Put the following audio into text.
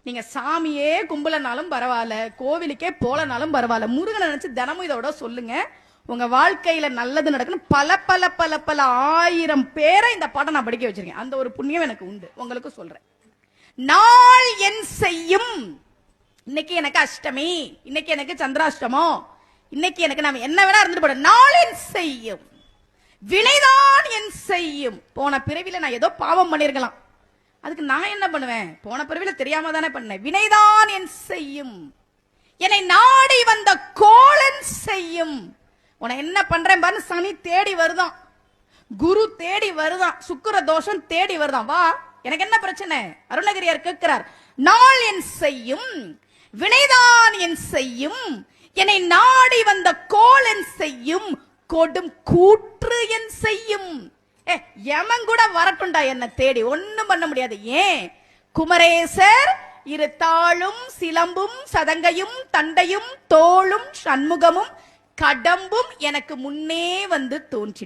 நீங்க சாமியே கும்பலனாலும் பரவாயில்ல, கோவிலுக்கே போலனாலும் பரவாயில்ல, முருகனை நினைச்சு தினமும் இதோட சொல்லுங்க. உங்க வாழ்க்கையில நல்லது நடக்கணும். பல பல பல பல 1000 பேரை இந்த பாடம் நான் படிக்க வச்சிருக்கேன். அந்த ஒரு புண்ணியம் எனக்கு உண்டு. உங்களுக்கு சொல்றேன். நாள் என் செய்யும். இன்னைக்கு எனக்கு அஷ்டமி, இன்னைக்கு எனக்கு சந்திராஷ்டமம், இன்னைக்கு எனக்கு நாம என்ன வேணா இருந்துட்டு போட. நாள் என் செய்யும், வினைதான் என் செய்யும். போன பிறவில நான் ஏதோ பாவம் பண்ணிருக்கலாம், அதுக்கு நான் என்ன பண்ணுவேன்? போன பிறவில தெரியாம தானே பண்ணேன். வினைதான் என் செய்யும், என்னை நாடி வந்த கோளன் செய்யும். உன என்ன பண்றேன் பாரு. சனி தேடி வருதான், குரு தேடி வருதான், சுக்கிர தோஷம் தேடி வருதான். வா, எனக்கு என்ன பிரச்சனை? அருணகிரியார் கேட்கிறார். நாள் என் செய்யும், வினைதான் என் செய்யும், என்னை நாடி வந்த கோளன் செய்யும், கொடும் கூற்று என் செய்யும். யமன் கூட வரட்டுண்டா என்ன தேடி, ஒண்ணும் பண்ண முடியாது. ஏன்? குமரேசர் இரு தாளும் சிலம்பும் சதங்கையும் தண்டையும் தோளும் சண்முகமும் கடம்பும் எனக்கு முன்னே வந்து தோன்றிடு.